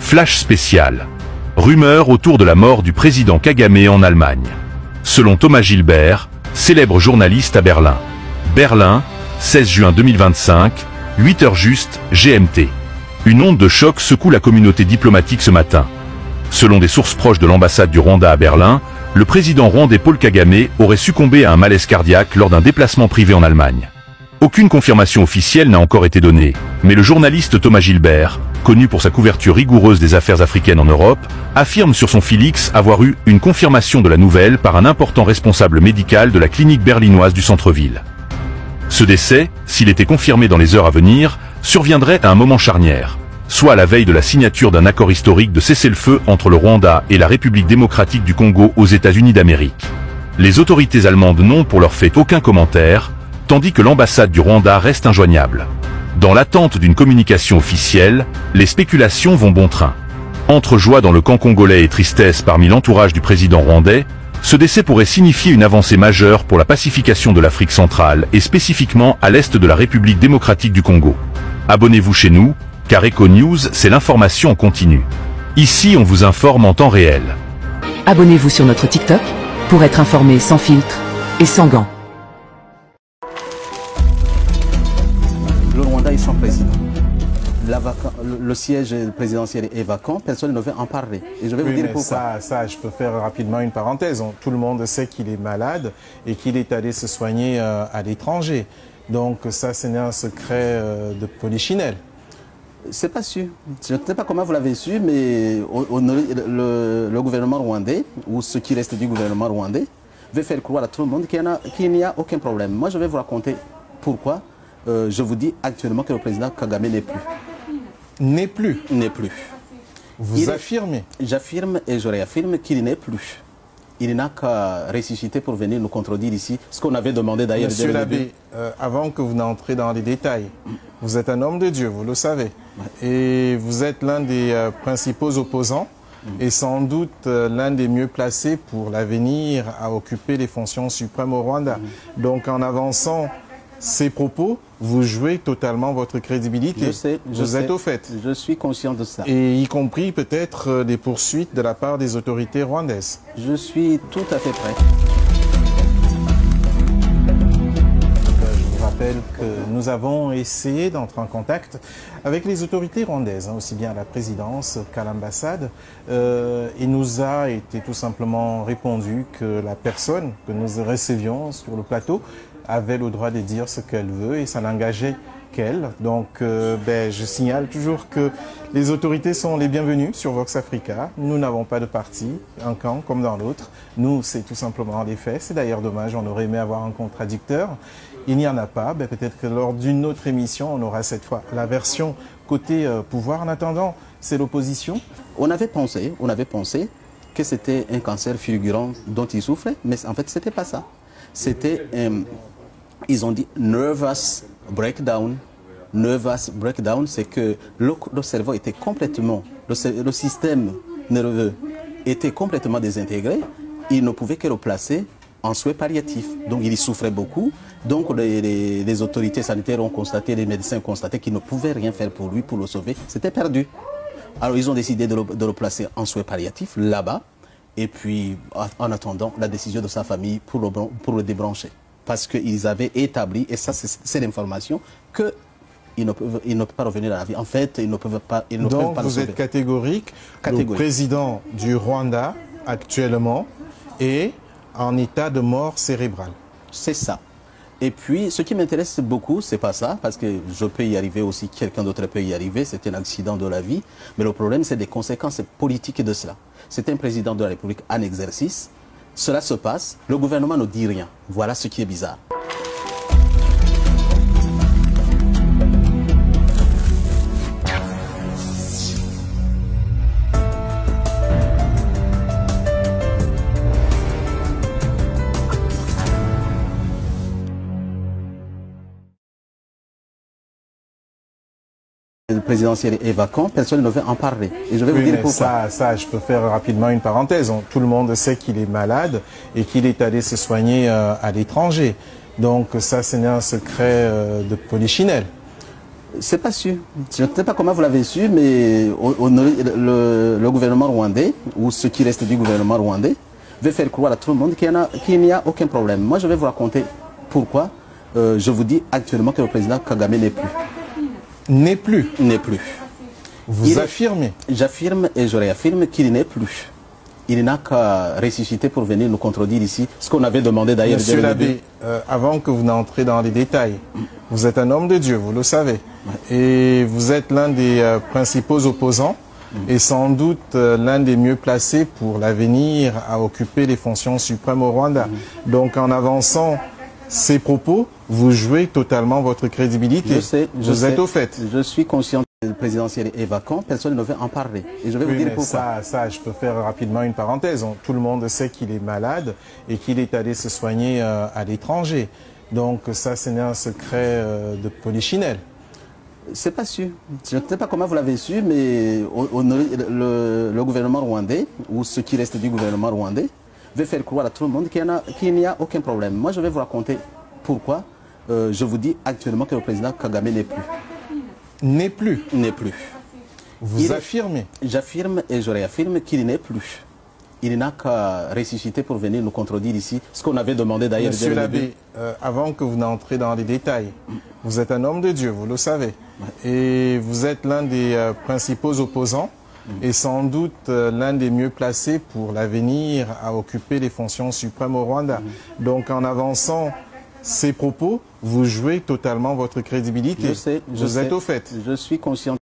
Flash spécial. Rumeur autour de la mort du président Kagame en Allemagne. Selon Thomas Gilbert, célèbre journaliste à Berlin. Berlin, 16 juin 2025, 8h juste, GMT. Une onde de choc secoue la communauté diplomatique ce matin. Selon des sources proches de l'ambassade du Rwanda à Berlin, le président rwandais Paul Kagame aurait succombé à un malaise cardiaque lors d'un déplacement privé en Allemagne. Aucune confirmation officielle n'a encore été donnée, mais le journaliste Thomas Gilbert, connu pour sa couverture rigoureuse des affaires africaines en Europe, affirme sur son fil X avoir eu une confirmation de la nouvelle par un important responsable médical de la clinique berlinoise du centre-ville. Ce décès, s'il était confirmé dans les heures à venir, surviendrait à un moment charnière, soit à la veille de la signature d'un accord historique de cessez-le-feu entre le Rwanda et la République démocratique du Congo aux États-Unis d'Amérique. Les autorités allemandes n'ont pour leur fait aucun commentaire, tandis que l'ambassade du Rwanda reste injoignable. Dans l'attente d'une communication officielle, les spéculations vont bon train. Entre joie dans le camp congolais et tristesse parmi l'entourage du président rwandais, ce décès pourrait signifier une avancée majeure pour la pacification de l'Afrique centrale et spécifiquement à l'est de la République démocratique du Congo. Abonnez-vous chez nous, car Eco News, c'est l'information en continu. Ici, on vous informe en temps réel. Abonnez-vous sur notre TikTok pour être informé sans filtre et sans gants. Le Rwanda est sans président. Le siège présidentiel est vacant, personne ne veut en parler. Et je vais vous dire pourquoi. Ça, je peux faire rapidement une parenthèse. Tout le monde sait qu'il est malade et qu'il est allé se soigner à l'étranger. Donc ça, ce n'est un secret de polichinelle. C'est pas sûr. Je ne sais pas comment vous l'avez su, mais le gouvernement rwandais, ou ce qui reste du gouvernement rwandais, veut faire croire à tout le monde qu'il n'y a aucun problème. Moi, je vais vous raconter pourquoi je vous dis actuellement que le président Kagame n'est plus. N'est plus? N'est plus. Vous affirmez? J'affirme et je réaffirme qu'il n'est plus. Il n'a qu'à ressusciter pour venir nous contredire ici, ce qu'on avait demandé d'ailleurs. Monsieur l'abbé, avant que vous n'entrez dans les détails, vous êtes un homme de Dieu, vous le savez. Ouais. Et vous êtes l'un des principaux opposants et sans doute l'un des mieux placés pour l'avenir à occuper les fonctions suprêmes au Rwanda. Donc en avançant ces propos, vous jouez totalement votre crédibilité. Je sais, vous êtes au fait. Je suis conscient de ça. Et y compris peut-être des poursuites de la part des autorités rwandaises. Je suis tout à fait prêt. Je vous rappelle que nous avons essayé d'entrer en contact avec les autorités rwandaises, aussi bien à la présidence qu'à l'ambassade. Il nous a été tout simplement répondu que la personne que nous recevions sur le plateau avait le droit de dire ce qu'elle veut et ça n'engageait qu'elle. Donc je signale toujours que les autorités sont les bienvenues sur Vox Africa. Nous n'avons pas de parti, un camp comme dans l'autre. Nous, c'est tout simplement les faits. C'est d'ailleurs dommage, on aurait aimé avoir un contradicteur. Il n'y en a pas. Peut-être que lors d'une autre émission, on aura cette fois la version côté pouvoir. En attendant, c'est l'opposition. On avait pensé que c'était un cancer fulgurant dont il souffrait, mais en fait, c'était pas ça. C'était... ils ont dit nervous breakdown. Nervous breakdown, c'est que le cerveau était complètement, le système nerveux était complètement désintégré. Il ne pouvait que le placer en soins palliatifs. Donc il y souffrait beaucoup. Donc les autorités sanitaires ont constaté, les médecins ont constaté qu'ils ne pouvaient rien faire pour lui, pour le sauver. C'était perdu. Alors ils ont décidé de le placer en soins palliatifs là-bas. Et puis en attendant la décision de sa famille pour le débrancher. Parce qu'ils avaient établi, et ça c'est l'information, qu'ils ne peuvent pas revenir à la vie. En fait, ils ne peuvent pas. Donc vous êtes catégorique. Le président du Rwanda actuellement est en état de mort cérébrale. C'est ça. Et puis, ce qui m'intéresse beaucoup, c'est pas ça, parce que je peux y arriver aussi, quelqu'un d'autre peut y arriver, c'est un accident de la vie. Mais le problème, c'est des conséquences politiques de cela. C'est un président de la République en exercice. Cela se passe, le gouvernement ne dit rien. Voilà ce qui est bizarre. Le présidentiel est vacant, personne ne veut en parler. Et je vais vous dire pourquoi. Ça, je peux faire rapidement une parenthèse. Tout le monde sait qu'il est malade et qu'il est allé se soigner à l'étranger. Donc ça, ce n'est un secret de polichinelle. C'est pas sûr. Je ne sais pas comment vous l'avez su, mais le gouvernement rwandais, ou ce qui reste du gouvernement rwandais, veut faire croire à tout le monde qu'il n'y a aucun problème. Moi, je vais vous raconter pourquoi je vous dis actuellement que le président Kagame n'est plus. N'est plus? N'est plus. Vous affirmez? J'affirme et je réaffirme qu'il n'est plus. Il n'a qu'à ressusciter pour venir nous contredire ici, ce qu'on avait demandé d'ailleurs. Monsieur l'abbé, avant que vous n'entrez dans les détails, vous êtes un homme de Dieu, vous le savez. Et vous êtes l'un des principaux opposants et sans doute l'un des mieux placés pour l'avenir à occuper les fonctions suprêmes au Rwanda. Donc en avançant ces propos, vous jouez totalement votre crédibilité. Vous êtes au fait. Je suis conscient que le présidentiel est vacant, personne ne veut en parler. Et je vais vous dire pourquoi. Ça, je peux faire rapidement une parenthèse. Tout le monde sait qu'il est malade et qu'il est allé se soigner à l'étranger. Donc ça, ce n'est un secret de polichinelle. C'est pas sûr. Je ne sais pas comment vous l'avez su, mais le gouvernement rwandais, ou ce qui reste du gouvernement rwandais, veut faire croire à tout le monde qu'il n'y a aucun problème. Moi, je vais vous raconter pourquoi je vous dis actuellement que le président Kagame n'est plus. N'est plus? N'est plus. Vous affirmez? J'affirme et je réaffirme qu'il n'est plus. Il n'a qu'à ressusciter pour venir nous contredire ici, ce qu'on avait demandé d'ailleurs. Monsieur l'abbé, avant que vous n'entrez dans les détails, vous êtes un homme de Dieu, vous le savez. Et vous êtes l'un des principaux opposants et sans doute l'un des mieux placés pour l'avenir à occuper les fonctions suprêmes au Rwanda. Donc en avançant ces propos, vous jouez totalement votre crédibilité. Vous êtes au fait. Je suis conscient.